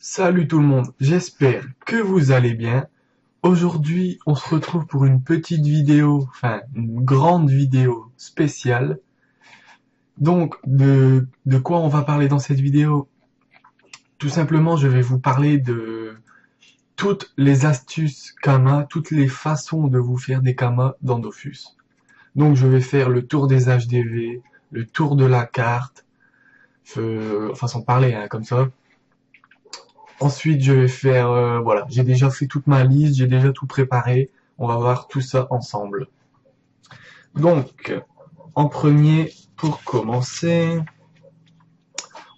Salut tout le monde, j'espère que vous allez bien. Aujourd'hui, on se retrouve pour une petite vidéo, enfin une grande vidéo spéciale. Donc, de quoi on va parler dans cette vidéo? Tout simplement, je vais vous parler de toutes les astuces Kama, toutes les façons de vous faire des Kama dans Dofus. Donc, je vais faire le tour des HDV, le tour de la carte, façon de parler, hein, comme ça. Ensuite, je vais faire, voilà, j'ai déjà fait toute ma liste, j'ai déjà tout préparé. On va voir tout ça ensemble. Donc, en premier, pour commencer,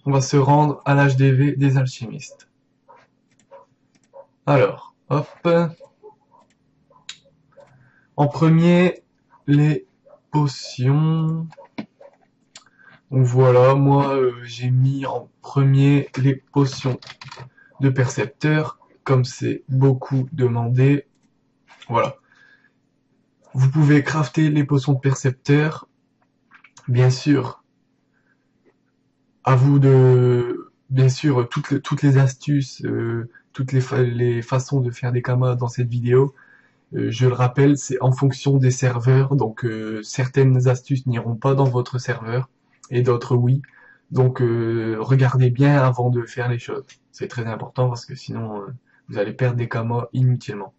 on va se rendre à l'HDV des alchimistes. Alors, hop. En premier, les potions. Donc voilà, moi, j'ai mis en premier les potions de percepteur, comme c'est beaucoup demandé. Voilà. Vous pouvez crafter les potions de percepteur. Bien sûr, à vous de, bien sûr, toutes les astuces, les façons de faire des kamas dans cette vidéo. Je le rappelle, c'est en fonction des serveurs. Donc, certaines astuces n'iront pas dans votre serveur et d'autres oui. Donc, regardez bien avant de faire les choses. C'est très important parce que sinon, vous allez perdre des kamas inutilement.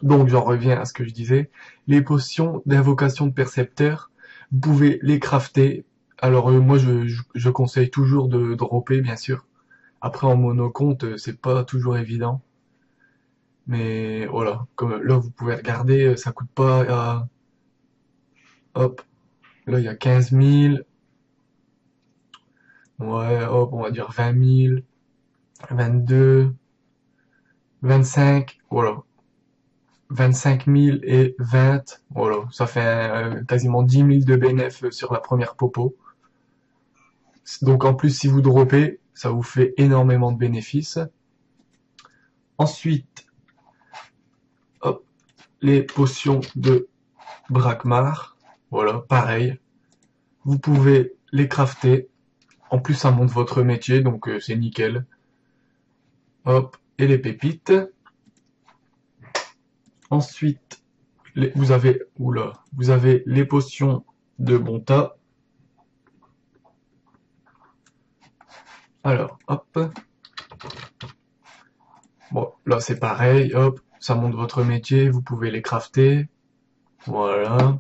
Donc, j'en reviens à ce que je disais. Les potions d'invocation de percepteur, vous pouvez les crafter. Alors, moi, je conseille toujours de dropper, bien sûr. Après, en monocompte, c'est pas toujours évident. Mais voilà, comme là, vous pouvez regarder, ça coûte pas... hop, là, il y a 15 000. Ouais, hop, on va dire 20 000, 22, 25, voilà. 25 000 et 20, voilà, ça fait quasiment 10 000 de bénéf sur la première popo. Donc en plus, si vous droppez, ça vous fait énormément de bénéfices. Ensuite, hop, les potions de Brakmar, voilà, pareil. Vous pouvez les crafter. En plus, ça monte votre métier, donc c'est nickel. Hop, et les pépites. Ensuite, vous avez les potions de Bonta. Alors, hop. Bon, là c'est pareil, hop, ça monte votre métier, vous pouvez les crafter. Voilà.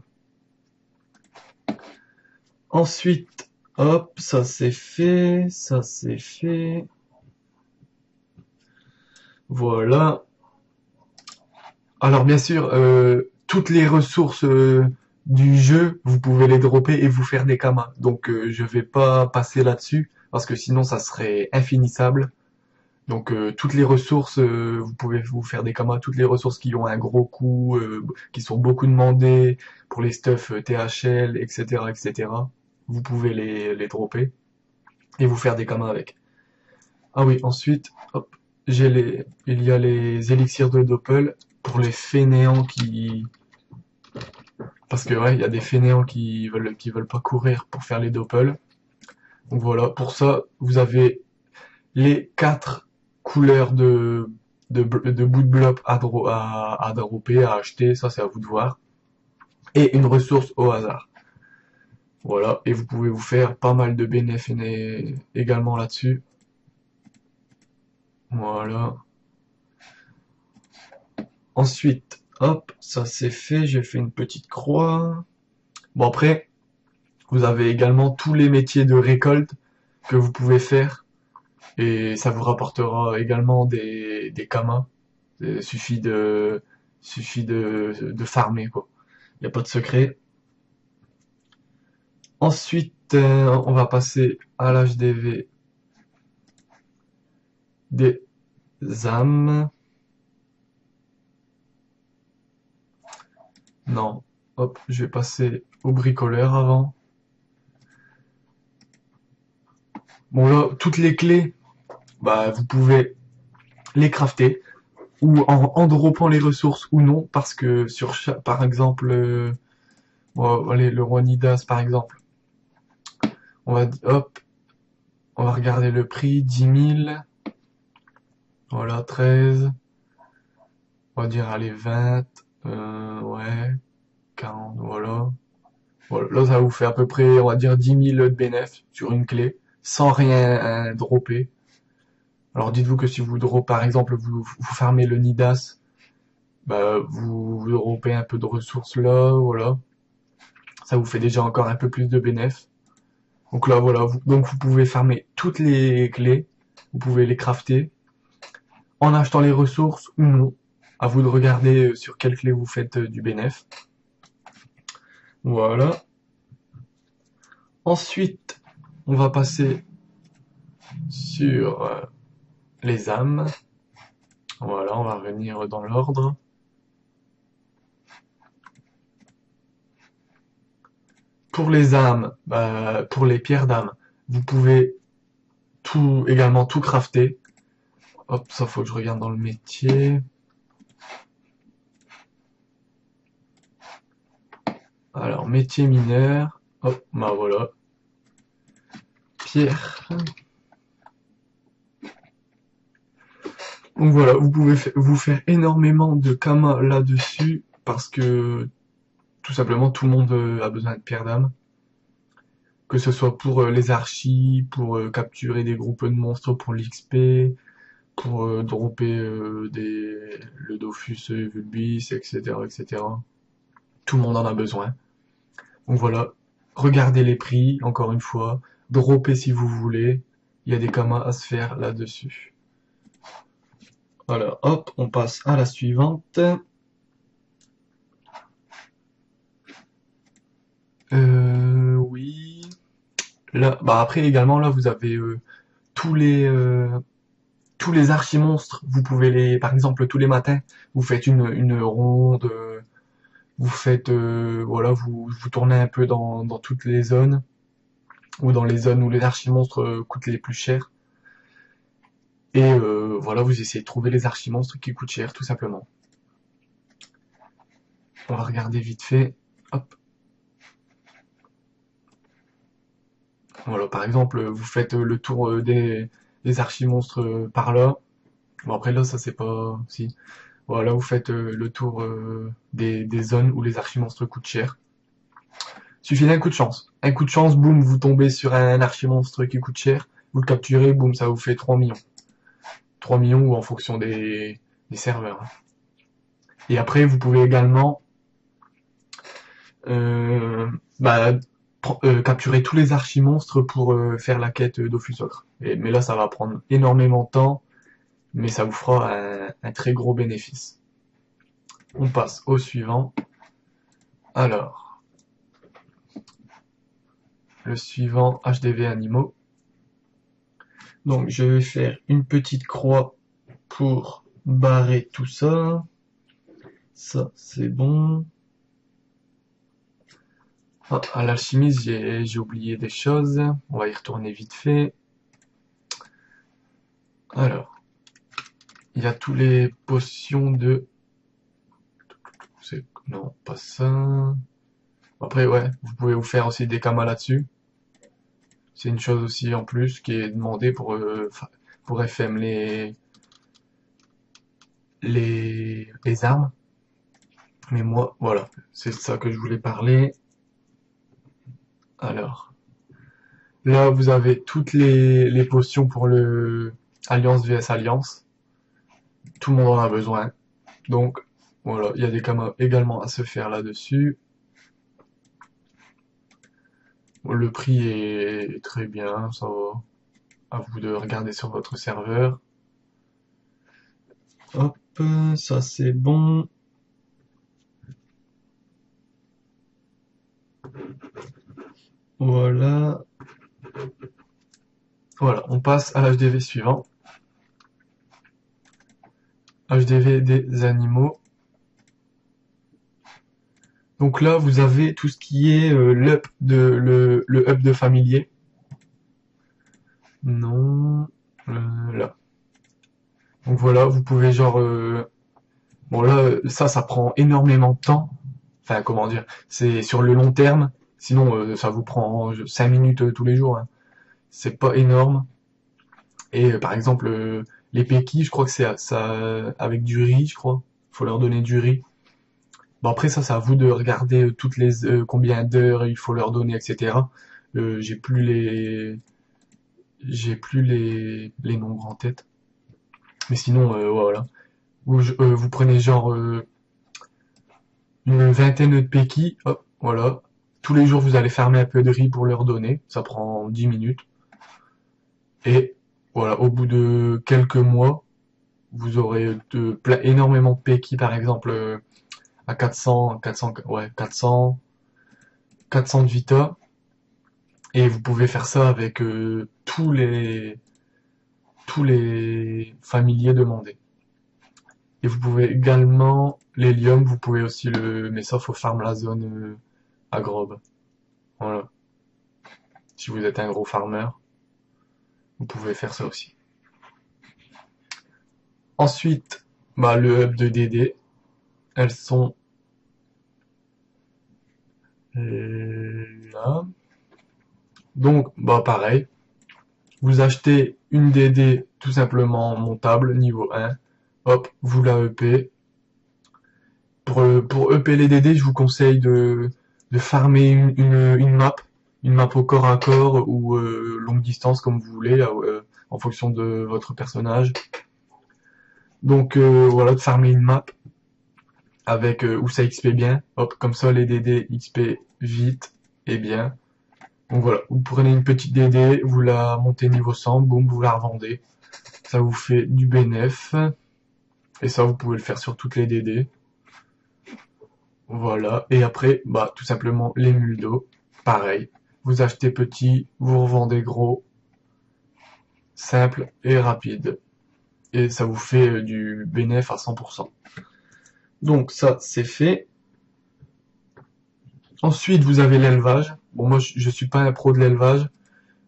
Ensuite, hop, ça c'est fait, ça c'est fait. Voilà. Alors bien sûr, toutes les ressources du jeu, vous pouvez les dropper et vous faire des kamas. Donc je vais pas passer là-dessus parce que sinon ça serait infinissable. Donc toutes les ressources, vous pouvez vous faire des kamas, toutes les ressources qui ont un gros coût, qui sont beaucoup demandées pour les stuffs THL, etc., etc. Vous pouvez les dropper et vous faire des kamas avec. Ah oui, ensuite, hop, il y a les élixirs de Doppel pour les fainéants parce que ouais, il y a des fainéants qui veulent pas courir pour faire les Doppel. Donc voilà, pour ça, vous avez les 4 couleurs de bout de bloc à dropper, à acheter, ça c'est à vous de voir. Et une ressource au hasard. Voilà, et vous pouvez vous faire pas mal de bénéfices également là-dessus. Voilà. Ensuite, hop, ça c'est fait, j'ai fait une petite croix. Bon après, vous avez également tous les métiers de récolte que vous pouvez faire. Et ça vous rapportera également des kamas. Il suffit de farmer, quoi. Il n'y a pas de secret. Ensuite, on va passer à l'HDV des âmes. Non, hop, je vais passer au bricoleur avant. Bon là, toutes les clés, bah vous pouvez les crafter ou en droppant les ressources ou non, parce que par exemple, bon, allez, le roi Nidas par exemple, hop, on va regarder le prix, 10 000. Voilà, 13. On va dire, allez, 20. Ouais, 40, voilà. Voilà, là, ça vous fait à peu près, on va dire, 10 000 de bénéfices sur une clé, sans rien dropper. Alors dites-vous que si vous drop, par exemple, vous farmez le Nidas, bah, vous droppez un peu de ressources là, voilà. Ça vous fait déjà encore un peu plus de bénéfices. Donc là, voilà, donc vous pouvez farmer toutes les clés, vous pouvez les crafter, en achetant les ressources ou non. À vous de regarder sur quelle clé vous faites du bénéfice. Voilà. Ensuite, on va passer sur les âmes. Voilà, on va revenir dans l'ordre. Pour les âmes, bah, pour les pierres d'âme, vous pouvez également tout crafter. Hop, ça faut que je regarde dans le métier. Alors, métier mineur. Hop, bah voilà. Pierre. Donc voilà, vous pouvez vous faire énormément de kamas là-dessus parce que tout simplement tout le monde a besoin de pierres d'âme. Que ce soit pour les archis, pour capturer des groupes de monstres pour l'XP, pour dropper le Dofus Vulbis, etc., etc. Tout le monde en a besoin. Donc voilà, regardez les prix, encore une fois, droppez si vous voulez, il y a des kamas à se faire là-dessus. Voilà, hop, on passe à la suivante. Oui. Là, bah après également là vous avez tous les euh, tous les archimonstres. Vous pouvez par exemple tous les matins, vous faites une ronde, vous faites voilà, vous tournez un peu dans toutes les zones ou dans les zones où les archimonstres coûtent les plus chers. Et voilà, vous essayez de trouver les archimonstres qui coûtent cher, tout simplement. On va regarder vite fait. Hop. Voilà, par exemple, vous faites le tour des archimonstres par là. Bon, après là, ça c'est pas... Si. Voilà, vous faites le tour des zones où les archimonstres coûtent cher. Suffit d'un coup de chance. Un coup de chance, boum, vous tombez sur un archimonstre qui coûte cher. Vous le capturez, boum, ça vous fait 3 millions. 3 millions ou en fonction des serveurs. Et après, vous pouvez également euh, bah, capturer tous les archimonstres pour faire la quête Dofus Ocre. Mais là, ça va prendre énormément de temps, mais ça vous fera un très gros bénéfice. On passe au suivant. Alors, le suivant, HDV animaux. Donc, je vais faire une petite croix pour barrer tout ça. Ça, c'est bon. Ah, à l'alchimiste, j'ai oublié des choses. On va y retourner vite fait. Alors, il y a tous les potions de... Non, pas ça. Après, ouais, vous pouvez vous faire aussi des kamas là-dessus. C'est une chose aussi en plus qui est demandée pour FM les armes. Mais moi, voilà, c'est de ça que je voulais parler. Alors, là, vous avez toutes les potions pour le Alliance vs Alliance. Tout le monde en a besoin. Donc, voilà, il y a des kamas également à se faire là-dessus. Le prix est très bien, ça va. À vous de regarder sur votre serveur. Hop, ça c'est bon. Voilà. Voilà, on passe à l'HDV suivant. HDV des animaux. Donc là, vous avez tout ce qui est le up de familier. Non, là. Donc voilà, vous pouvez genre... bon là, ça prend énormément de temps. Enfin, comment dire, c'est sur le long terme. Sinon, ça vous prend 5 minutes tous les jours, hein. C'est pas énorme. Et par exemple, Les péquis, je crois que c'est ça avec du riz, je crois. Faut leur donner du riz. Bon après ça, c'est à vous de regarder toutes les combien d'heures il faut leur donner, etc. J'ai plus les nombres en tête. Mais sinon, voilà. Vous prenez genre une vingtaine de péquis, hop, voilà. Tous les jours, vous allez farmer un peu de riz pour leur donner. Ça prend 10 minutes. Et voilà, au bout de quelques mois, vous aurez énormément de péquis, par exemple, à 400 de Vita. Et vous pouvez faire ça avec tous les familiers demandés. Et vous pouvez également, l'hélium, vous pouvez aussi mais ça faut farm la zone à Grob. Voilà. Si vous êtes un gros farmer, vous pouvez faire ça aussi. Ensuite, bah, le hub de DD, elles sont là. Donc, bah, pareil. Vous achetez une DD tout simplement montable, niveau 1. Hop, vous la EP. Pour EP les DD, je vous conseille de farmer une map au corps à corps ou longue distance comme vous voulez, en fonction de votre personnage. Donc voilà, de farmer une map avec où ça XP bien. Hop, comme ça les DD XP vite et bien. Donc voilà, vous prenez une petite DD, vous la montez niveau 100, boum, vous la revendez. Ça vous fait du bénéf. Et ça, vous pouvez le faire sur toutes les DD. Voilà. Et après, bah, tout simplement, les mules d'eau. Pareil. Vous achetez petit, vous revendez gros. Simple et rapide. Et ça vous fait du bénéf à 100%. Donc ça, c'est fait. Ensuite, vous avez l'élevage. Bon, moi, je suis pas un pro de l'élevage.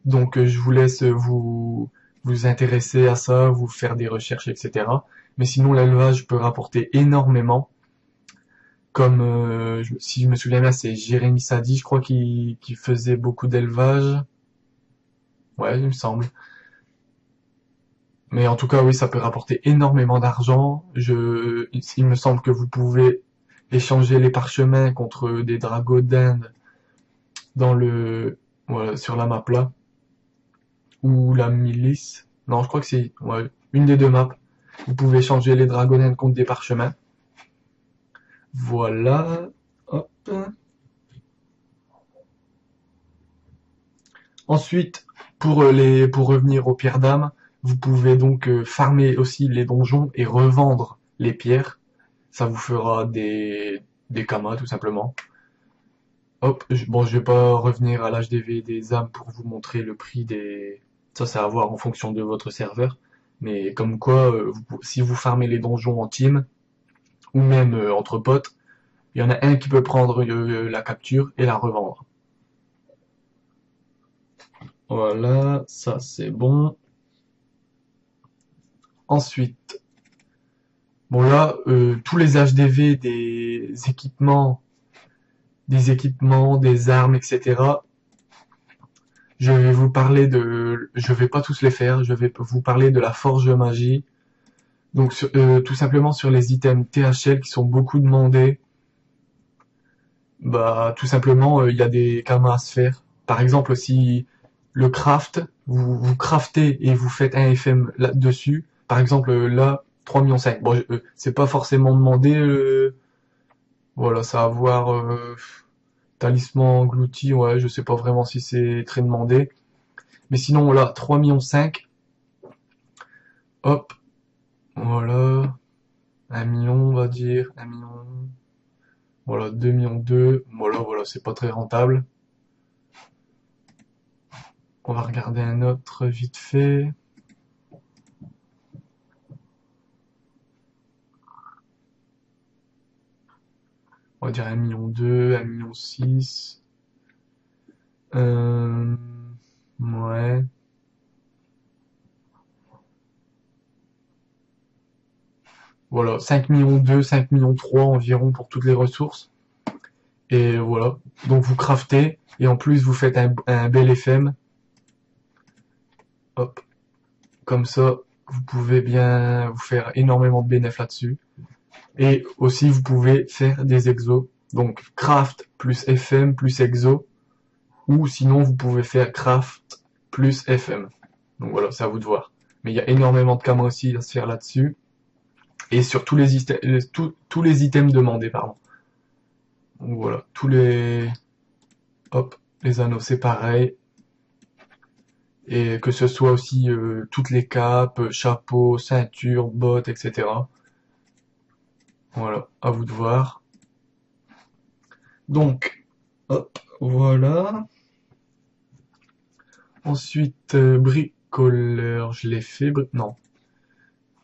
Donc, je vous laisse vous intéresser à ça, vous faire des recherches, etc. Mais sinon, l'élevage peut rapporter énormément. Comme, si je me souviens bien, c'est Jérémy Sadi, je crois, qui faisait beaucoup d'élevage. Ouais, il me semble. Mais en tout cas, oui, ça peut rapporter énormément d'argent. Il me semble que vous pouvez échanger les parchemins contre des dragons d'Inde voilà, sur la map là. Ou la milice. Non, je crois que c'est, ouais, une des deux maps. Vous pouvez échanger les dragons d'Inde contre des parchemins. Voilà. Hop. Ensuite, pour revenir aux pierres d'âme, vous pouvez donc farmer aussi les donjons et revendre les pierres. Ça vous fera des kamas tout simplement. Hop, bon, je vais pas revenir à l'HDV des âmes pour vous montrer le prix des. Ça, c'est à voir en fonction de votre serveur. Mais comme quoi, si vous farmez les donjons en team ou même entre potes, il y en a un qui peut prendre la capture et la revendre. Voilà, ça c'est bon. Ensuite, bon là, tous les HDV des armes, etc. Je vais pas tous les faire. Je vais vous parler de la forge de magie. Donc tout simplement sur les items THL qui sont beaucoup demandés. Bah tout simplement, il y a des kamas à se faire. Par exemple, si le craft, vous craftez et vous faites un FM là-dessus. Par exemple, là, 3,5 millions. Bon, c'est pas forcément demandé. Voilà, ça va voir talisman englouti. Ouais, je sais pas vraiment si c'est très demandé. Mais sinon, là, 3,5 millions. Hop, voilà. 1 million, on va dire. 1 million. Voilà, 2,2 millions. Voilà, c'est pas très rentable. On va regarder un autre vite fait. On va dire 1,2 million, 1,6 million. Ouais. Voilà, 5,2 millions, 5,3 millions environ pour toutes les ressources. Et voilà. Donc vous craftez et en plus vous faites un bel FM. Hop. Comme ça, vous pouvez bien vous faire énormément de bénéfices là-dessus. Et aussi, vous pouvez faire des exos. Donc, craft plus FM plus exo. Ou sinon, vous pouvez faire craft plus FM. Donc voilà, c'est à vous de voir. Mais il y a énormément de kamas aussi à se faire là-dessus. Et sur tous les items demandés, pardon. Donc voilà, hop, les anneaux, c'est pareil. Et que ce soit aussi toutes les capes, chapeaux, ceintures, bottes, etc. Voilà, à vous de voir. Donc, hop, voilà. Ensuite, bricoleur, je l'ai fait. Non.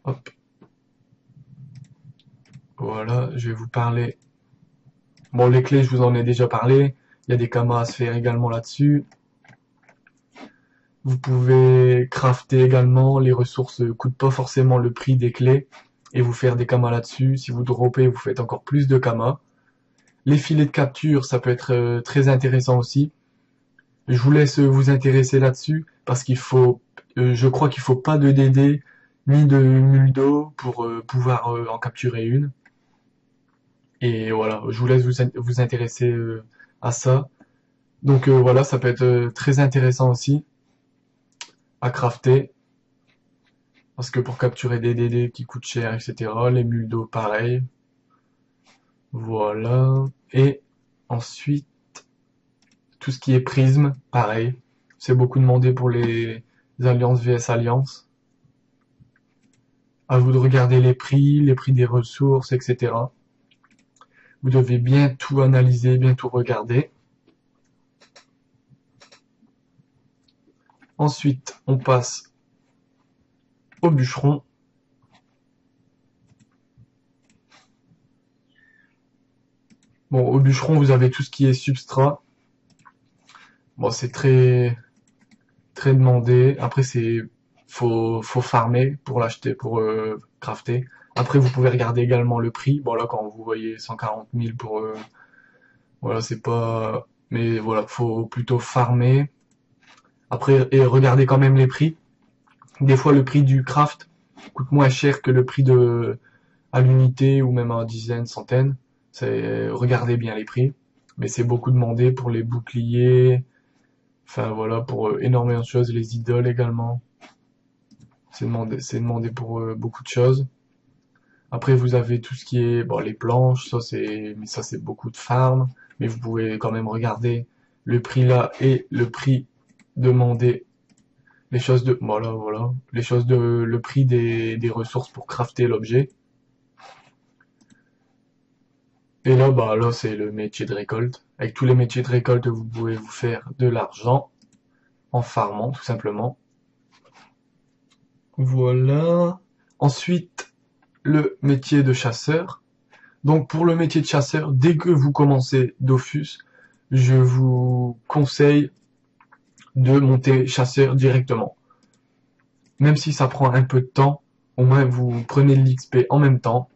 Hop. Voilà, je vais vous parler. Bon, les clés, je vous en ai déjà parlé. Il y a des kamas à se faire également là-dessus. Vous pouvez crafter également. Les ressources coûtent pas forcément le prix des clés. Et vous faire des kamas là-dessus. Si vous droppez, vous faites encore plus de kamas. Les filets de capture, ça peut être très intéressant aussi. Je vous laisse vous intéresser là-dessus parce je crois qu'il faut pas de DD ni de muldo pour pouvoir en capturer une. Et voilà, je vous laisse vous intéresser à ça. Donc voilà, ça peut être très intéressant aussi à crafter. Parce que pour capturer des DD qui coûtent cher, etc. Les muldos, pareil. Voilà. Et ensuite, tout ce qui est prisme, pareil. C'est beaucoup demandé pour les alliances vs alliances. À vous de regarder les prix des ressources, etc. Vous devez bien tout analyser, bien tout regarder. Ensuite, on passe au bûcheron. Bon, au bûcheron, vous avez tout ce qui est substrat. Bon, c'est très demandé. Après, faut farmer pour l'acheter, pour crafter. Après, vous pouvez regarder également le prix. Bon, là, quand vous voyez 140 000 pour... voilà, c'est pas... Mais voilà, faut plutôt farmer. Après, et regardez quand même les prix. Des fois, le prix du craft coûte moins cher que le prix à l'unité ou même à dizaines, centaines. Regardez bien les prix. Mais c'est beaucoup demandé pour les boucliers. Enfin, voilà, pour énormément de choses. Les idoles également. C'est demandé pour beaucoup de choses. Après, vous avez tout ce qui est, bon, les planches, mais ça c'est beaucoup de farm. Mais vous pouvez quand même regarder le prix là et le prix demandé. Voilà, le prix des ressources pour crafter l'objet. Et là, bah, là, c'est le métier de récolte. Avec tous les métiers de récolte, vous pouvez vous faire de l'argent en farmant, tout simplement. Voilà. Ensuite, le métier de chasseur. Donc pour le métier de chasseur, dès que vous commencez Dofus, je vous conseille de monter chasseur directement. Même si ça prend un peu de temps, au moins vous prenez de l'XP en même temps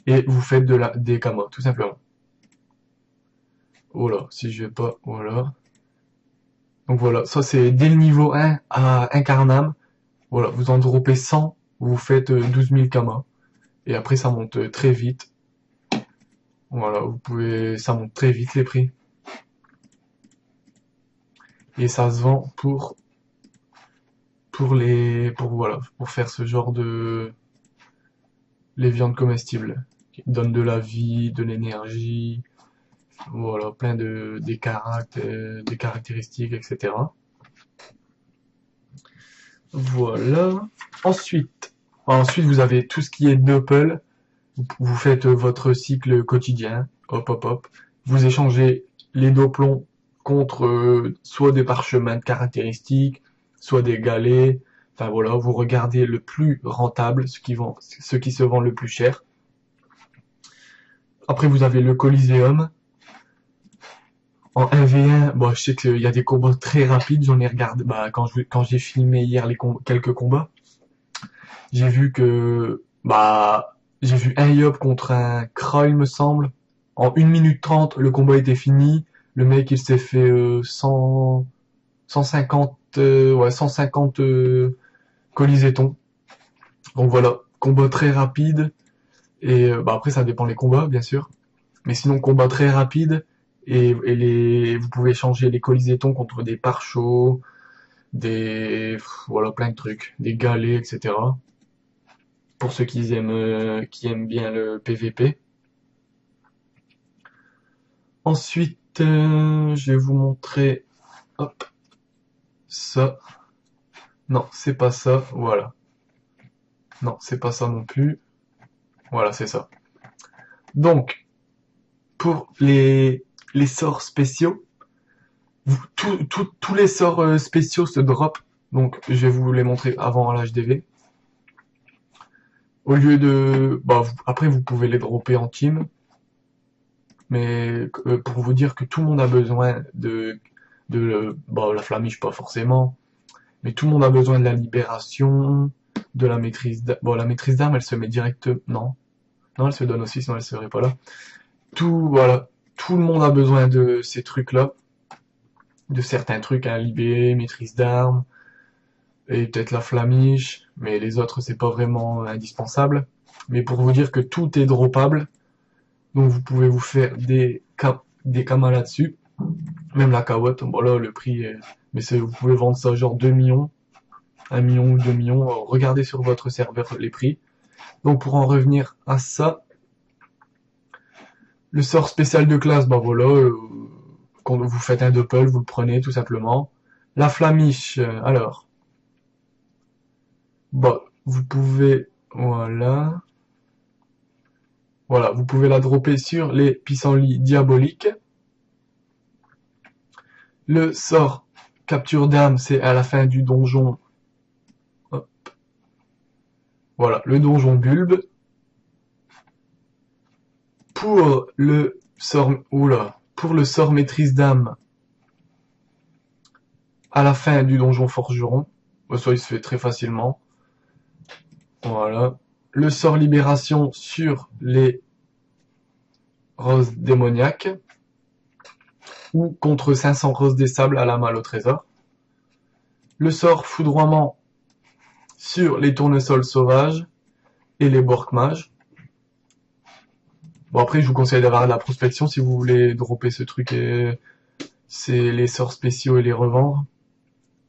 et vous faites des kamas, tout simplement. Voilà, si je vais pas, voilà. Donc voilà, ça c'est dès le niveau 1 à Incarnam. Voilà, vous en droppez 100, vous faites 12 000 kamas. Et après ça monte très vite. Voilà, ça monte très vite les prix. Et ça se vend pour faire ce genre les viandes comestibles qui donnent de la vie, de l'énergie, voilà, plein des caractéristiques, etc. Voilà. Ensuite, vous avez tout ce qui est Doppel. Vous faites votre cycle quotidien. Hop, hop, hop. Vous échangez les doplons contre soit des parchemins de caractéristiques, soit des galets. Enfin voilà, vous regardez le plus rentable, ce qui se vend le plus cher. Après, vous avez le Coliseum. En 1v1, bon, je sais qu'il y a des combats très rapides. J'en ai regardé, bah, quand j'ai filmé hier quelques combats, j'ai vu j'ai vu un Yop contre un Kra, il me semble. En 1 minute 30, le combat était fini. Le mec, il s'est fait 150 colisétons. Donc voilà, combat très rapide. Et bah après, ça dépend les combats, bien sûr. Mais sinon, combat très rapide. Vous pouvez changer les colysétons contre des pare-chocs, voilà, plein de trucs. Des galets, etc. Pour ceux qui aiment bien le PVP. Ensuite, je vais vous montrer, hop, ça. Non, c'est pas ça, voilà. Non, c'est pas ça non plus. Voilà, c'est ça. Donc, pour les sorts spéciaux, tous les sorts spéciaux se drop. Donc, je vais vous les montrer avant l'HDV. Au lieu de... Bah, après, vous pouvez les dropper en team. Mais pour vous dire que tout le monde a besoin bah, la flamiche, pas forcément. Mais tout le monde a besoin de la libération, de la maîtrise d'armes. Bon, la maîtrise d'armes, elle se met direct... Non. Non, elle se donne aussi, sinon elle serait pas là. Voilà. Tout le monde a besoin de ces trucs-là. De certains trucs, hein, libé, maîtrise d'armes, et peut-être la flamiche, mais les autres, c'est pas vraiment indispensable. Mais pour vous dire que tout est droppable, donc vous pouvez vous faire des kamas là-dessus. Même la kawatt, bon là, le prix est... Mais vous pouvez vendre ça genre 2 millions, 1 million ou 2 millions. Regardez sur votre serveur les prix. Donc pour en revenir à ça, le sort spécial de classe, bah voilà, quand vous faites un doppel, vous le prenez tout simplement. La flamiche, alors, bah vous pouvez, voilà, vous pouvez la dropper sur les pissenlits diaboliques. Le sort capture d'âme, c'est à la fin du donjon. Hop. Voilà, le donjon bulbe. Pour le sort, pour le sort maîtrise d'âme, à la fin du donjon forgeron. Ça, il se fait très facilement. Voilà. Le sort libération sur les roses démoniaques. Ou contre 500 roses des sables à la malle au trésor. Le sort foudroiement sur les tournesols sauvages et les borkmages. Bon, après, je vous conseille d'avoir de la prospection si vous voulez dropper ce truc et c'est les sorts spéciaux et les revendre.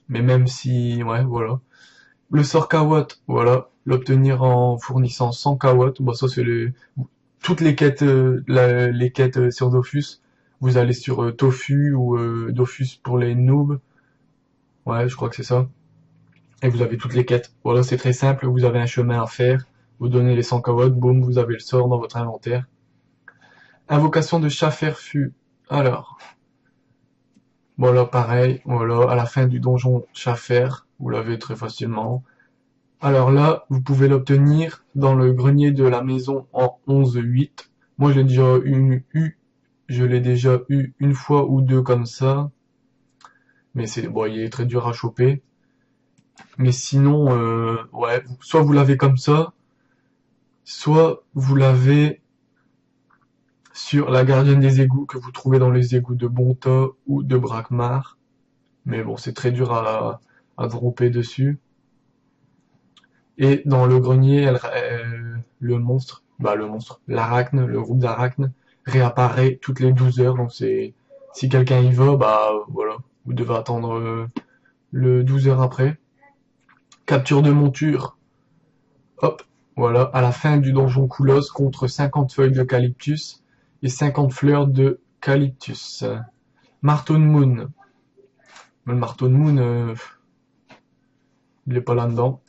Mais même si, ouais, voilà. Le sort kawatt, voilà. L'obtenir en fournissant 100 kawatt. Bon, ça, c'est toutes les quêtes, les quêtes sur Dofus. Vous allez sur Tofu ou Dofus pour les noobs. Ouais, je crois que c'est ça. Et vous avez toutes les quêtes. Voilà, c'est très simple. Vous avez un chemin à faire. Vous donnez les 100 kawatt, boum, vous avez le sort dans votre inventaire. Invocation de chat ferfu. Alors, voilà, pareil. Voilà, à la fin du donjon Chafer, vous l'avez très facilement. Alors là, vous pouvez l'obtenir dans le grenier de la maison en 11-8. Moi, je l'ai déjà eu une fois ou deux comme ça. Mais bon, il est très dur à choper. Mais sinon, ouais, soit vous l'avez comme ça, soit vous l'avez sur la gardienne des égouts que vous trouvez dans les égouts de Bonta ou de Brakmar. Mais bon, c'est très dur à dropper dessus. Et dans le grenier, le monstre, l'arachne, le groupe d'arachne, réapparaît toutes les 12 heures. Donc si quelqu'un y va, bah voilà, vous devez attendre le 12 heures après. Capture de monture, hop, voilà, à la fin du donjon Koulos contre 50 feuilles d'eucalyptus et 50 fleurs de calyptus. Marteau de Moon. Mais le marteau de Moon, il est pas là-dedans.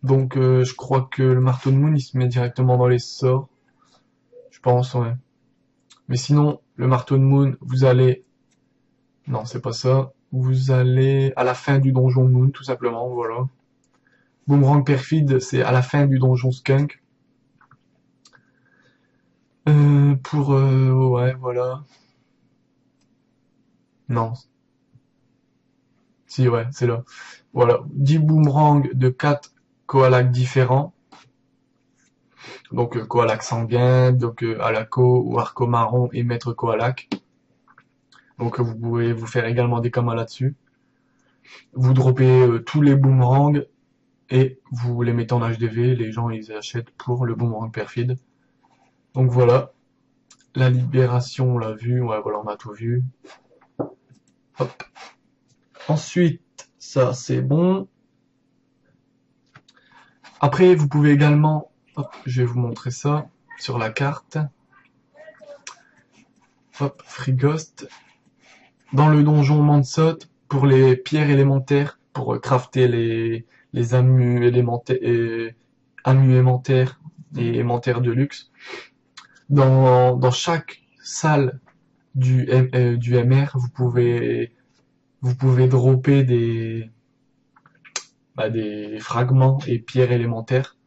Donc je crois que le marteau de Moon, il se met directement dans les sorts. Je pense, ouais. Mais sinon, le marteau de Moon, vous allez... Non, c'est pas ça. Vous allez à la fin du donjon Moon, tout simplement, voilà. Boomerang perfide, c'est à la fin du donjon Skunk. Ouais, voilà. Non. Si, ouais, c'est là. Voilà. 10 boomerangs de 4 koalaks différents. Donc, koalak sanguin, donc Alako ou Arco marron et maître koalak. Donc, vous pouvez vous faire également des kamas là-dessus. Vous droppez tous les boomerangs et vous les mettez en HDV, les gens ils achètent pour le boomerang perfide. Donc voilà, la libération on l'a vu, ouais voilà on a tout vu. Hop. Ensuite, ça c'est bon. Après vous pouvez également, hop, je vais vous montrer ça sur la carte. Hop, Free Ghost. Dans le donjon Mansot, pour les pierres élémentaires, pour crafter les amus élémentaires et amus élémentaires et élémentaires de luxe. Dans chaque salle du MR, vous pouvez dropper des fragments et pierres élémentaires.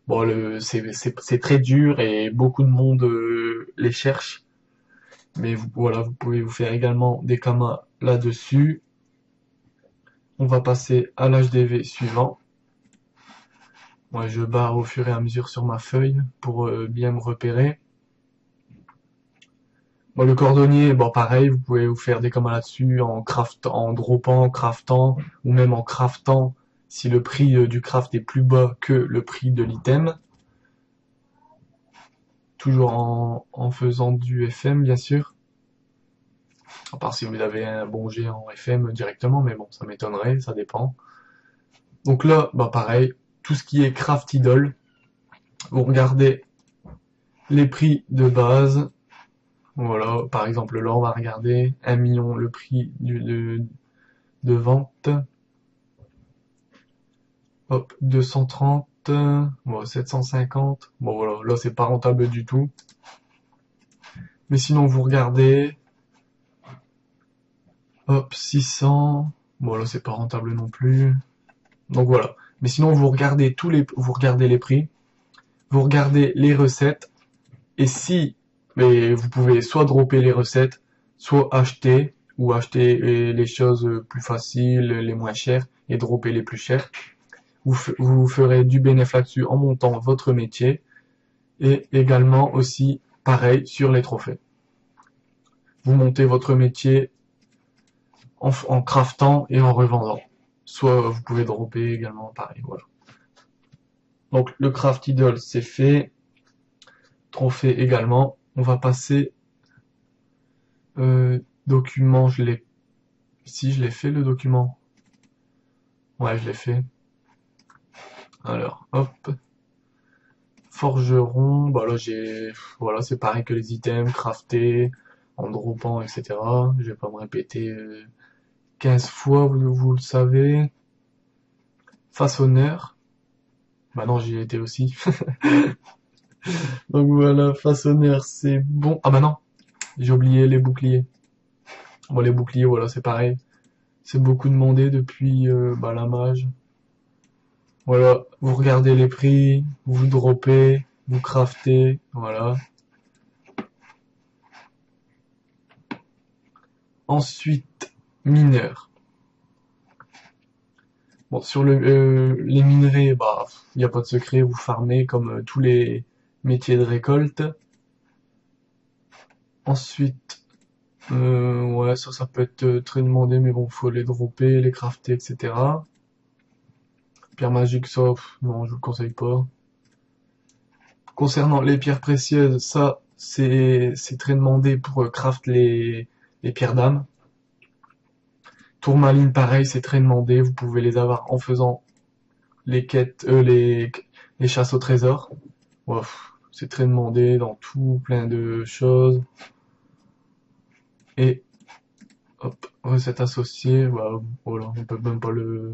Bon, c'est très dur et beaucoup de monde les cherche. Mais voilà, vous pouvez vous faire également des kamas là-dessus. On va passer à l'HDV suivant. Moi, je barre au fur et à mesure sur ma feuille pour bien me repérer. Bon, le cordonnier, bon, pareil, vous pouvez vous faire des kamas là-dessus en droppant, en craftant, ou même en craftant si le prix du craft est plus bas que le prix de l'item. Toujours en faisant du FM, bien sûr. À part si vous avez un bon jet en FM directement, mais bon, ça m'étonnerait, ça dépend. Donc là, bah pareil, tout ce qui est craft idol, vous regardez les prix de base. Voilà, par exemple là on va regarder 1 million le prix de vente. Hop, 230, bon, 750. Bon voilà, là c'est pas rentable du tout. Mais sinon vous regardez, hop, 600. Bon là c'est pas rentable non plus. Donc voilà. Mais sinon vous regardez vous regardez les prix, vous regardez les recettes, et si, mais vous pouvez soit dropper les recettes, soit acheter, ou acheter les choses plus faciles, les moins chères, et dropper les plus chères. Vous ferez du bénéfice là-dessus en montant votre métier, et également aussi pareil sur les trophées. Vous montez votre métier en craftant et en revendant. Soit vous pouvez dropper également pareil, voilà. Donc le craft idol c'est fait, trophée également. On va passer document, si je l'ai fait le document. Ouais, je l'ai fait. Alors, hop. Forgeron, bah là voilà, c'est pareil que les items, craftés, en droppant, etc. Je vais pas me répéter 15 fois, vous le savez. Façonneur, bah non, j'y étais aussi. Donc voilà, façonneur, c'est bon. Ah bah non, j'ai oublié les boucliers. Bon, les boucliers, voilà, c'est pareil. C'est beaucoup demandé depuis la mage. Voilà, vous regardez les prix, vous droppez, vous craftez, voilà. Ensuite, mineur. Bon, sur les minerais, bah, il n'y a pas de secret, vous farmez comme tous les métiers de récolte. Ensuite, ouais, ça peut être très demandé, mais bon, faut les dropper, les crafter, etc. Pierre magique, ça, non, je vous le conseille pas. Concernant les pierres précieuses, ça, c'est très demandé pour craft les pierres d'âme. Tourmaline, pareil, c'est très demandé. Vous pouvez les avoir en faisant les quêtes, les chasses au trésor. Ouais, c'est très demandé dans tout plein de choses. Et hop, recette associée. Bah, voilà, on peut même pas le.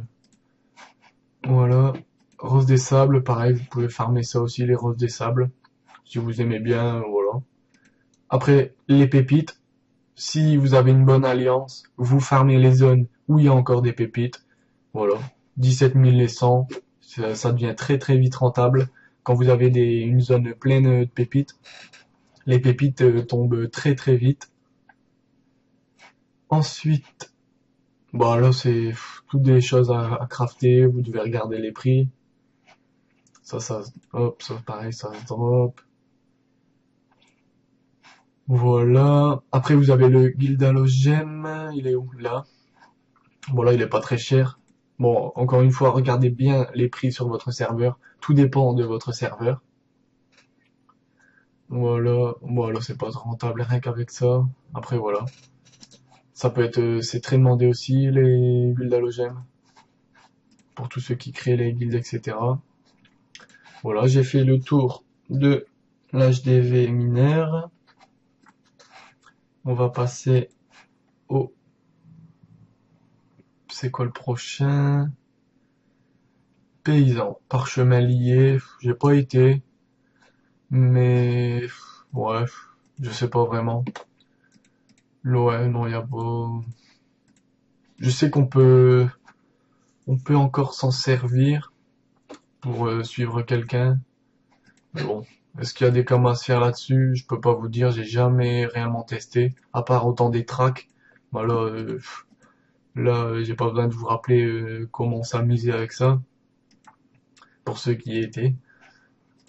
Voilà. Rose des sables, pareil, vous pouvez farmer ça aussi, les roses des sables. Si vous aimez bien, voilà. Après, les pépites. Si vous avez une bonne alliance, vous farmez les zones où il y a encore des pépites. Voilà. 17 000 les 100. Ça devient très très vite rentable. Quand vous avez une zone pleine de pépites, les pépites tombent très très vite. Ensuite, bah là c'est toutes des choses à crafter. Vous devez regarder les prix. Hop, ça pareil, ça se drop. Voilà. Après, vous avez le Guild Halogem. Il est où? Là. Bon, là, il est pas très cher. Bon, encore une fois, regardez bien les prix sur votre serveur. Tout dépend de votre serveur. Voilà, c'est pas rentable rien qu'avec ça. Après, voilà. Ça peut être, c'est très demandé aussi, les guildes halogènes. Pour tous ceux qui créent les guildes, etc. Voilà, j'ai fait le tour de l'HDV mineur. On va passer au... C'est quoi le prochain? Paysan. Parchemin lié, j'ai pas été. Mais... Ouais, je sais pas vraiment. Ouais, non, y a pas... Je sais on peut encore s'en servir pour suivre quelqu'un. Mais bon, est-ce qu'il y a des commas à se faire là-dessus? Je peux pas vous dire, j'ai jamais réellement testé. À part autant des tracks. Bah là, j'ai pas besoin de vous rappeler comment s'amuser avec ça. Pour ceux qui y étaient.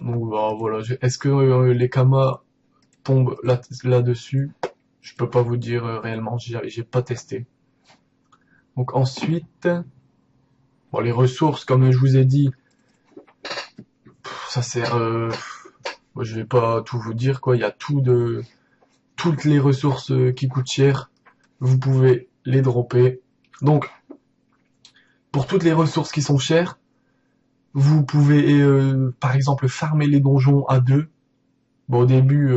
Donc bah, voilà, est-ce que les kamas tombent là-dessus? Je peux pas vous dire réellement, j'ai pas testé. Donc ensuite, bon, les ressources, comme je vous ai dit, ça sert. Moi, je vais pas tout vous dire quoi. Il y a toutes les ressources qui coûtent cher. Vous pouvez les dropper. Donc pour toutes les ressources qui sont chères, vous pouvez par exemple farmer les donjons à deux. Bon, au début,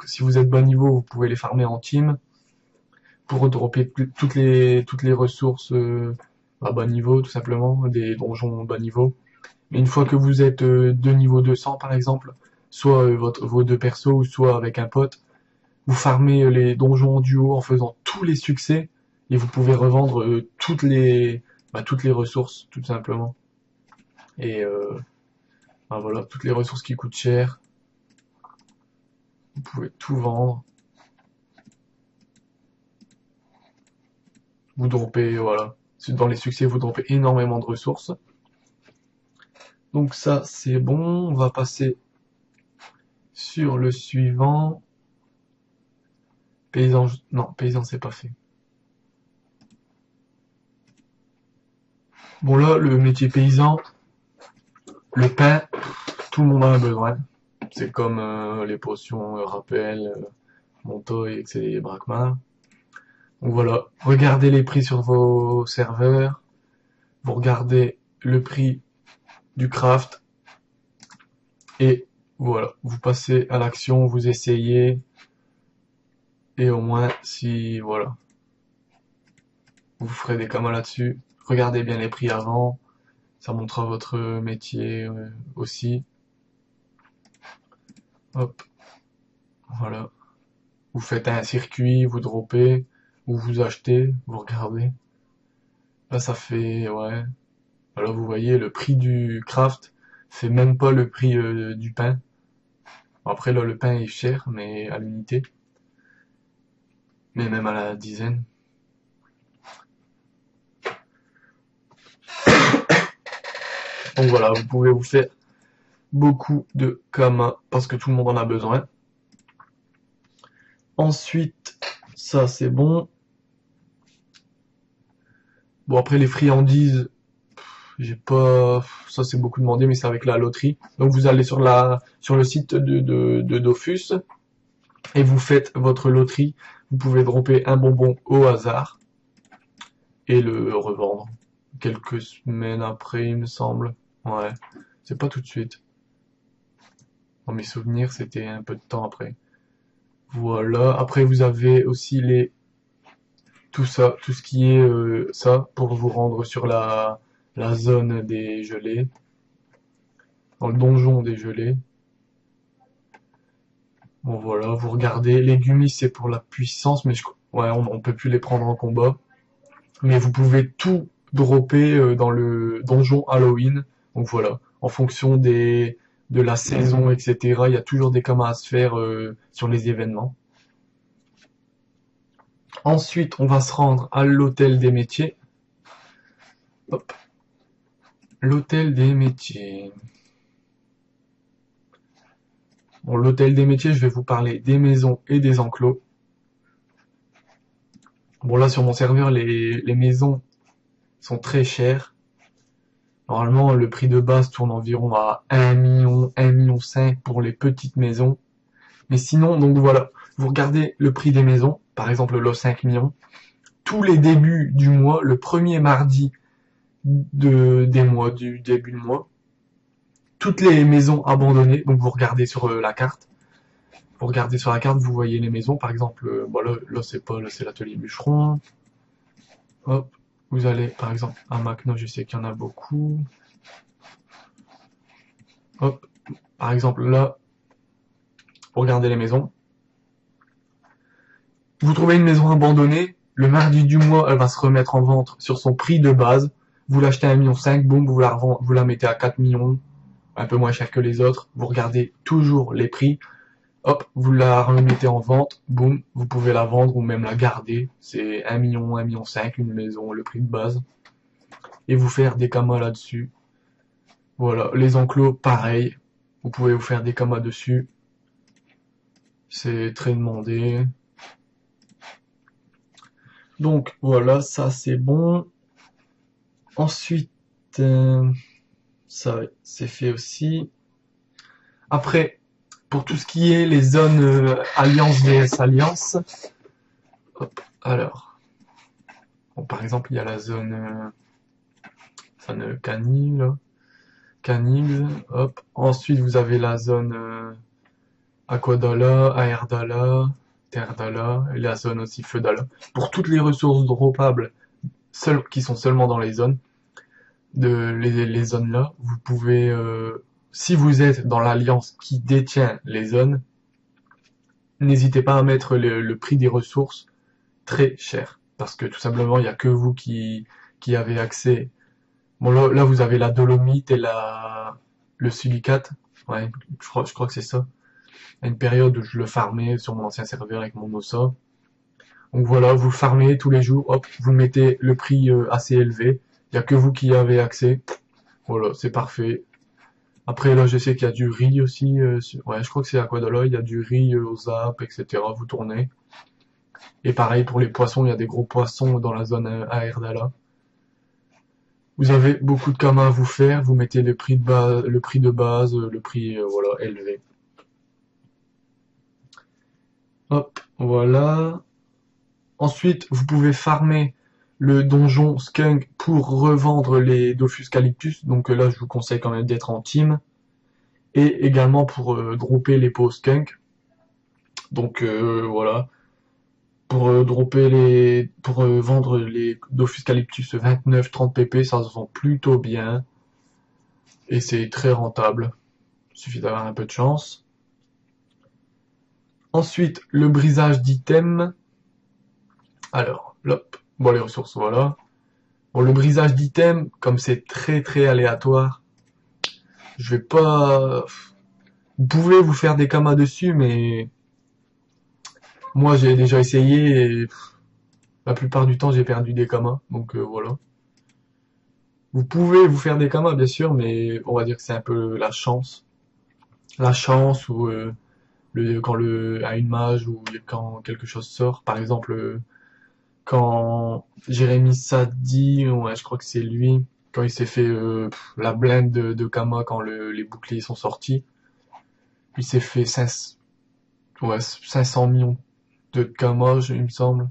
si vous êtes bas niveau, vous pouvez les farmer en team pour dropper toutes les ressources à bas niveau, tout simplement, des donjons bas niveau. Mais une fois que vous êtes de niveau 200, par exemple, soit vos deux persos, ou soit avec un pote, vous farmez les donjons en duo en faisant tous les succès, et vous pouvez revendre toutes les ressources, tout simplement. Et bah voilà, toutes les ressources qui coûtent cher, vous pouvez tout vendre. Vous dropez, voilà. Dans les succès, vous dropez énormément de ressources. Donc ça, c'est bon. On va passer sur le suivant. Paysan, non, paysan, c'est pas fait. Bon là, le métier paysan, le pain, tout le monde en a besoin. C'est comme les potions rappel, Montoy, etc. Brakmar. Donc voilà, regardez les prix sur vos serveurs. Vous regardez le prix du craft. Et voilà, vous passez à l'action, vous essayez. Et au moins, si, voilà, vous ferez des kamas là-dessus. Regardez bien les prix avant. Ça montrera votre métier aussi. Hop, voilà. Vous faites un circuit, vous droppez, ou vous achetez, vous regardez. Là, ça fait, ouais. Alors, vous voyez, le prix du craft, c'est même pas le prix du pain. Après, là, le pain est cher, mais à l'unité. Mais même à la dizaine. Donc voilà, vous pouvez vous faire beaucoup de kamas parce que tout le monde en a besoin. Ensuite, ça c'est bon. Bon après les friandises, j'ai pas, ça c'est beaucoup demandé, mais c'est avec la loterie. Donc vous allez sur le site de Dofus et vous faites votre loterie. Vous pouvez dropper un bonbon au hasard et le revendre quelques semaines après, il me semble. Ouais, c'est pas tout de suite. Dans mes souvenirs, c'était un peu de temps après. Voilà. Après, vous avez aussi tout ça, tout ce qui est ça pour vous rendre sur la zone des gelées, dans le donjon des gelées. Bon voilà, vous regardez. Les gummies c'est pour la puissance, mais ouais, on peut plus les prendre en combat. Mais vous pouvez tout dropper dans le donjon Halloween. Donc voilà, en fonction de la saison, etc. Il y a toujours des kamas à se faire sur les événements. Ensuite, on va se rendre à l'hôtel des métiers. Hop. L'hôtel des métiers. Bon, l'hôtel des métiers, je vais vous parler des maisons et des enclos. Bon, là, sur mon serveur, les maisons sont très chères. Normalement, le prix de base tourne environ à 1 million, 1,5 million pour les petites maisons. Mais sinon, donc voilà, vous regardez le prix des maisons, par exemple le lot 5 millions, tous les débuts du mois, le premier mardi des mois, du début de mois, toutes les maisons abandonnées, donc vous regardez sur la carte, vous regardez sur la carte, vous voyez les maisons, par exemple, là c'est pas, là c'est l'atelier bûcheron, hop, vous allez par exemple à Macno, je sais qu'il y en a beaucoup, hop, par exemple là, vous regardez les maisons, vous trouvez une maison abandonnée, le mardi du mois, elle va se remettre en vente sur son prix de base, vous l'achetez à 1,5 million, boum, vous la mettez à 4 millions, un peu moins cher que les autres, vous regardez toujours les prix, hop, vous la remettez en vente, boum, vous pouvez la vendre ou même la garder, c'est 1 million, 1,5 million, une maison, le prix de base, et vous faire des kamas là-dessus. Voilà, les enclos, pareil, vous pouvez vous faire des kamas dessus, c'est très demandé. Donc voilà, ça c'est bon. Ensuite, ça c'est fait aussi. Après, pour tout ce qui est les zones Alliance vs Alliance, hop, alors, bon, par exemple, il y a la zone Canil, Canix, hop. Ensuite, vous avez la zone Aquadala, Aerdala, Terdala, et la zone aussi Feudala. Pour toutes les ressources droppables qui sont seulement dans les zones, les zones là, vous pouvez, si vous êtes dans l'alliance qui détient les zones, n'hésitez pas à mettre le prix des ressources très cher, parce que tout simplement il y a que vous qui avez accès. Bon là vous avez la dolomite et le silicate, ouais, je crois que c'est ça. À une période où je le farmais sur mon ancien serveur avec mon ossa. Donc voilà, vous farmez tous les jours, hop, vous mettez le prix assez élevé. Il y a que vous qui y avez accès. Voilà, c'est parfait. Après là, je sais qu'il y a du riz aussi. Ouais, je crois que c'est Aquadala, il y a du riz aux zap, etc. Vous tournez. Et pareil pour les poissons, il y a des gros poissons dans la zone Aerdala. Vous avez beaucoup de kamas à vous faire, vous mettez le prix de base, le prix voilà, élevé. Hop, voilà. Ensuite, vous pouvez farmer le donjon Skunk pour revendre les Dofus Calyptus. Donc là, je vous conseille quand même d'être en team. Et également pour dropper les pots Skunk. Donc voilà. Pour pour vendre les Dofus Calyptus 29-30 pp, ça se vend plutôt bien. Et c'est très rentable. Il suffit d'avoir un peu de chance. Ensuite, le brisage d'items. Alors, hop. Bon, les ressources, voilà. Bon, le brisage d'items, comme c'est très aléatoire, je vais pas... Vous pouvez vous faire des kamas dessus, mais moi j'ai déjà essayé et la plupart du temps j'ai perdu des kamas, donc voilà. Vous pouvez vous faire des kamas bien sûr, mais on va dire que c'est un peu la chance. La chance ou quand à une mage ou quand quelque chose sort. Par exemple, quand Jérémy Sadi, ouais, je crois que c'est lui, quand il s'est fait la blinde de Kama quand les boucliers sont sortis, il s'est fait 500 millions de Kama, il me semble.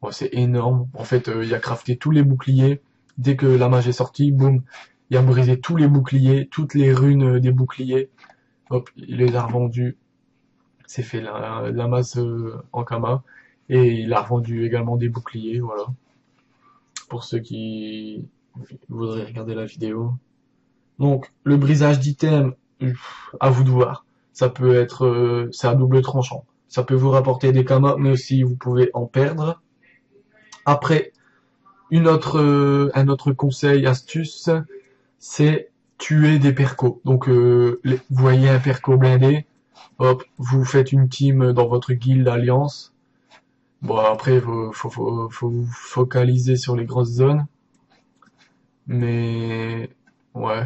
Ouais, c'est énorme. En fait, il a crafté tous les boucliers. Dès que la mage est sortie, boum, il a brisé tous les boucliers, toutes les runes des boucliers. Hop, il les a revendus. Il s'est fait la masse en Kama. Et il a revendu également des boucliers, voilà. Pour ceux qui voudraient regarder la vidéo. Donc, le brisage d'item, à vous de voir. Ça peut être, c'est à double tranchant. Ça peut vous rapporter des kamas, mais aussi vous pouvez en perdre. Après, un autre conseil, astuce, c'est tuer des percos. Donc, vous voyez un perco blindé, hop, vous faites une team dans votre guilde alliance. Bon, après, faut vous focaliser sur les grosses zones. Mais, ouais.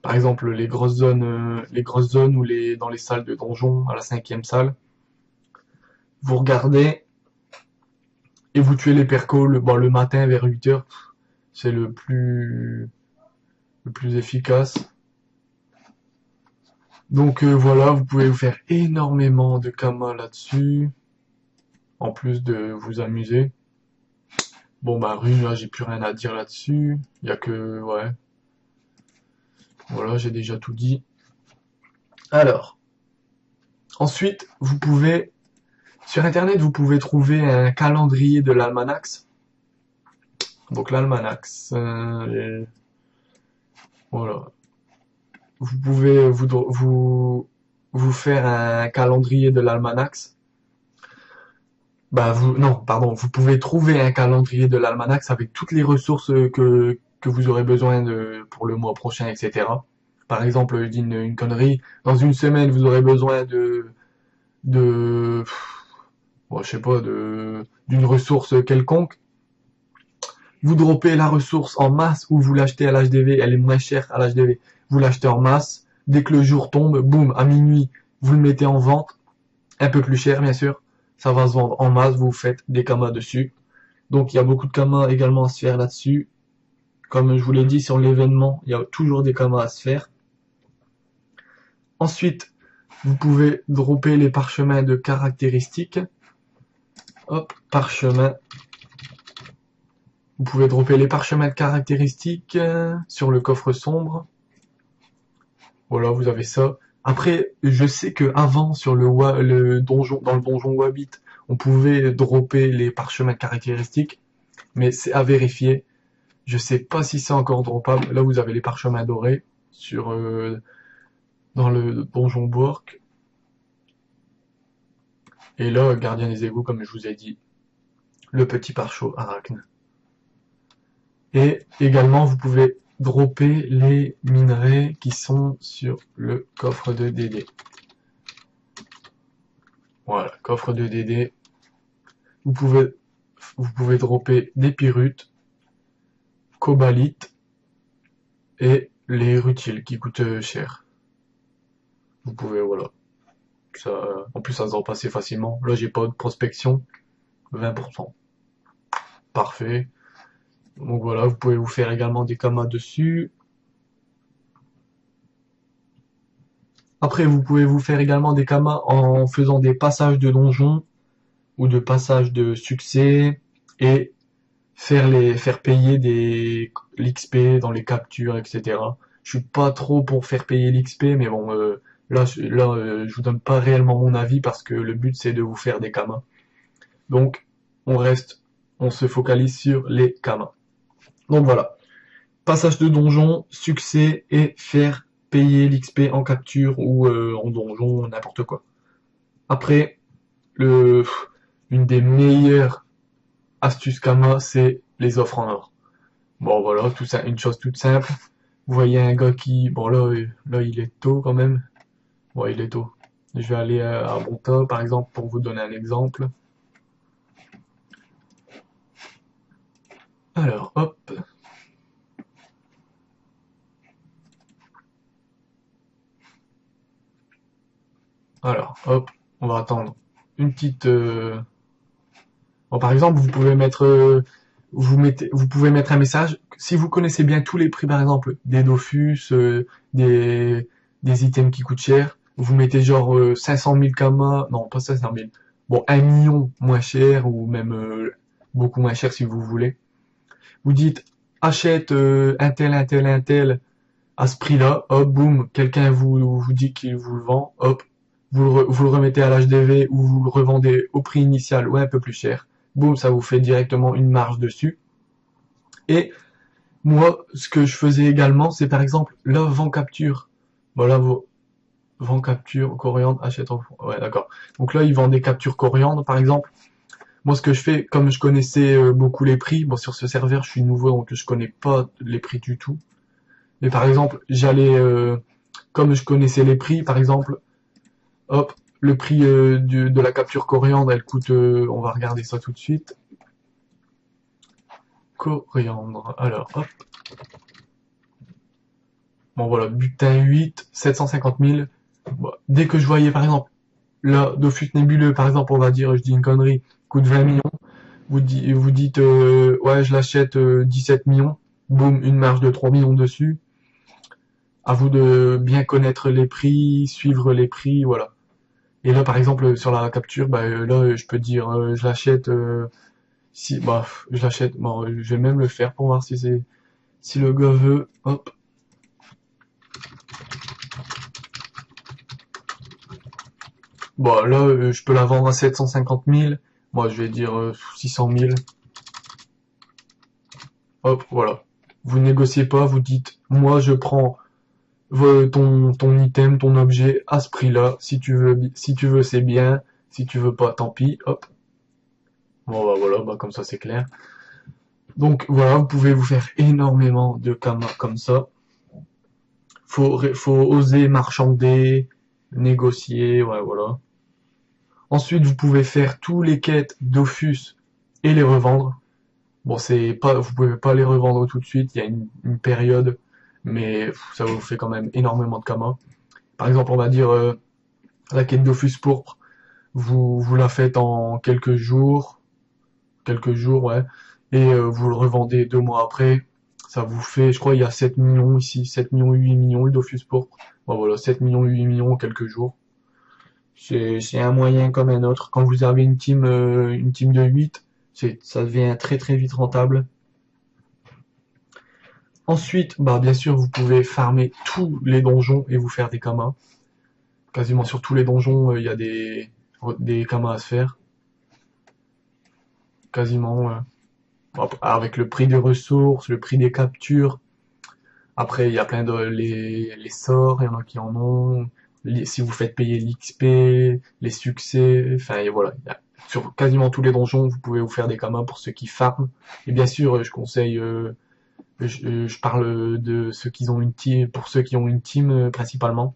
Par exemple, les grosses zones ou dans les salles de donjon, à la 5e salle. Vous regardez et vous tuez les percos le matin vers 8 heures. C'est le plus le plus efficace. Donc voilà, vous pouvez vous faire énormément de kamas là-dessus, en plus de vous amuser. Bon bah rune, là j'ai plus rien à dire là-dessus, il y a que, ouais, voilà, j'ai déjà tout dit. Alors, ensuite, vous pouvez, sur internet, vous pouvez trouver un calendrier de l'almanax. Donc l'almanax, voilà. Vous pouvez vous faire un calendrier de l'almanax. Bah non, pardon, vous pouvez trouver un calendrier de l'almanax avec toutes les ressources que vous aurez besoin pour le mois prochain, etc. Par exemple, je dis une connerie, dans une semaine, vous aurez besoin de, bon, je sais pas, d'une ressource quelconque. Vous droppez la ressource en masse ou vous l'achetez à l'HDV, elle est moins chère à l'HDV. Vous l'achetez en masse, dès que le jour tombe, boum, à minuit, vous le mettez en vente, un peu plus cher bien sûr, ça va se vendre en masse, vous faites des kamas dessus. Donc il y a beaucoup de kamas également à se faire là-dessus. Comme je vous l'ai dit sur l'événement, il y a toujours des kamas à se faire. Ensuite, vous pouvez dropper les parchemins de caractéristiques. Hop, parchemin. Vous pouvez dropper les parchemins de caractéristiques sur le coffre sombre. Voilà, vous avez ça. Après, je sais que avant sur le donjon, dans le donjon Wabbit, on pouvait dropper les parchemins de caractéristiques, mais c'est à vérifier. Je sais pas si c'est encore droppable. Là, vous avez les parchemins dorés sur dans le donjon Bork. Et là, gardien des égouts, comme je vous ai dit, le petit parcheau arachne. Et également, vous pouvez dropper les minerais qui sont sur le coffre de DD. Voilà, coffre de DD. Vous pouvez dropper des pyrrhutes, cobalites et les rutiles qui coûtent cher. Vous pouvez, voilà. Ça, en plus, ça se drop assez facilement. Là, j'ai pas de prospection. 20%. Parfait. Donc voilà, vous pouvez vous faire également des kamas dessus. Après, vous pouvez vous faire également des kamas en faisant des passages de donjons ou de passages de succès et faire payer l'XP dans les captures, etc. Je suis pas trop pour faire payer l'XP, mais bon, là, je vous donne pas réellement mon avis parce que le but c'est de vous faire des kamas. Donc, on se focalise sur les kamas. Donc voilà, passage de donjon, succès et faire payer l'XP en capture ou en donjon, n'importe quoi. Après, une des meilleures astuces Kama, c'est les offres en or. Bon voilà, tout ça, une chose toute simple. Vous voyez un gars qui, bon là il est tôt quand même. Ouais, il est tôt. Je vais aller à Bonta par exemple pour vous donner un exemple. Alors hop. Alors hop, on va attendre une petite. Bon, par exemple, vous pouvez mettre vous pouvez mettre un message. Si vous connaissez bien tous les prix, par exemple, des Dofus, des, des items qui coûtent cher, vous mettez genre 500 000 kamas, non pas 500 000, bon 1 million moins cher ou même beaucoup moins cher si vous voulez. Vous dites achète un tel à ce prix-là, hop, boum, quelqu'un vous dit qu'il vous le vend, hop, vous le remettez à l'HDV ou vous le revendez au prix initial ou un peu plus cher. Boum, ça vous fait directement une marge dessus. Et moi, ce que je faisais également, c'est par exemple, là, vend capture. Voilà, vend capture, coriandre, achète en... Ouais, d'accord. Donc là, ils vendent des captures coriandre, par exemple. Moi, ce que je fais, comme je connaissais beaucoup les prix, bon, sur ce serveur, je suis nouveau, donc je connais pas les prix du tout. Mais par exemple, comme je connaissais les prix, par exemple, hop, le prix de la capture coriandre, elle coûte, on va regarder ça tout de suite. Coriandre, alors hop. Bon voilà, butin 8, 750 000. Bon, dès que je voyais par exemple, là, Dofus nébuleux, par exemple, on va dire, je dis une connerie, coûte 20 millions. Vous dites, ouais, je l'achète 17 millions. Boum, une marge de 3 millions dessus. À vous de bien connaître les prix, suivre les prix, voilà. Et là, par exemple, sur la capture, bah, là, je peux dire, je l'achète, si, bah, je l'achète, bon, je vais même le faire pour voir si le gars veut, hop. Bon, là, je peux la vendre à 750 000. Moi, je vais dire 600 000. Hop, voilà. Vous négociez pas, vous dites, moi, je prends ton item, ton objet à ce prix-là. Si tu veux, c'est bien. Si tu veux pas, tant pis. Hop. Bon, bah voilà, bah comme ça, c'est clair. Donc voilà, vous pouvez vous faire énormément de kamas comme ça. Faut oser marchander, négocier, ouais, voilà. Ensuite, vous pouvez faire tous les quêtes Dofus et les revendre. Bon, vous pouvez pas les revendre tout de suite, il y a une période, mais ça vous fait quand même énormément de kamas. Par exemple, on va dire la quête Dofus pourpre, vous la faites en quelques jours, ouais, et vous le revendez 2 mois après. Ça vous fait, je crois, il y a 7 millions ici, 7 millions, 8 millions, le Dofus pourpre. Bon, voilà, 7 millions, 8 millions en quelques jours. C'est un moyen comme un autre. Quand vous avez une team de 8, ça devient très très vite rentable. Ensuite, bah bien sûr, vous pouvez farmer tous les donjons et vous faire des kamas. Quasiment sur tous les donjons, il y a des kamas à se faire. Quasiment. Avec le prix des ressources, le prix des captures. Après, il y a plein de les sorts, il y en a qui en ont. Si vous faites payer l'XP, les succès, enfin et voilà. Sur quasiment tous les donjons, vous pouvez vous faire des kamas pour ceux qui farment. Et bien sûr, je conseille, je parle de ceux qui ont une team, pour ceux qui ont une team principalement,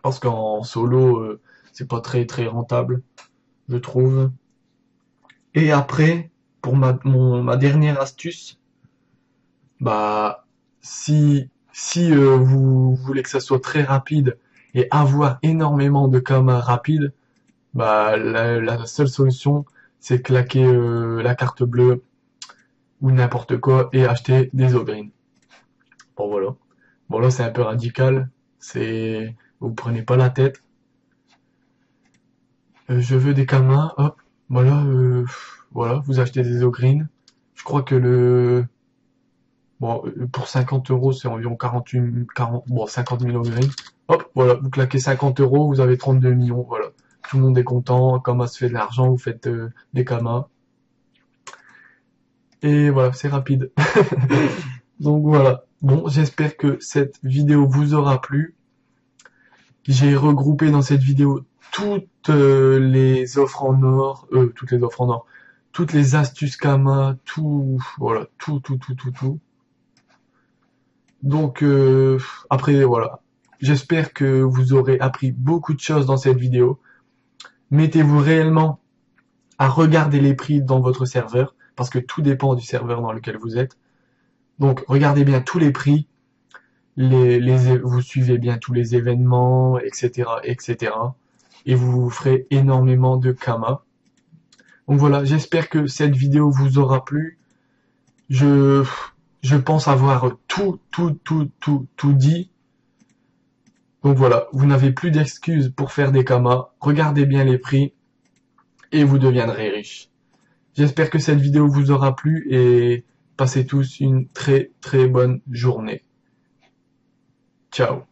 parce qu'en solo, c'est pas très très rentable, je trouve. Et après, pour ma dernière astuce, bah si vous voulez que ça soit très rapide et avoir énormément de kamas rapides, bah la seule solution c'est claquer la carte bleue ou n'importe quoi et acheter des ogreen. Bon voilà. Bon là c'est un peu radical, vous prenez pas la tête. Je veux des kamas, hop, voilà, voilà, vous achetez des ogreen. Je crois que bon, pour 50 euros, c'est environ 50 000 ogreen. Hop, voilà, vous claquez 50 euros, vous avez 32 millions, voilà. Tout le monde est content, Kama se fait de l'argent, vous faites des Kama. Et voilà, c'est rapide. Donc voilà. Bon, j'espère que cette vidéo vous aura plu. J'ai regroupé dans cette vidéo toutes les offres en or, toutes les astuces Kama, tout, voilà, tout. Donc après voilà, j'espère que vous aurez appris beaucoup de choses dans cette vidéo. Mettez-vous réellement à regarder les prix dans votre serveur, parce que tout dépend du serveur dans lequel vous êtes. Donc regardez bien tous les prix, vous suivez bien tous les événements, etc. Et vous ferez énormément de Kama. Donc voilà, j'espère que cette vidéo vous aura plu. Je, je pense avoir tout dit. Donc voilà, vous n'avez plus d'excuses pour faire des kamas. Regardez bien les prix et vous deviendrez riche. J'espère que cette vidéo vous aura plu et passez tous une très très bonne journée. Ciao.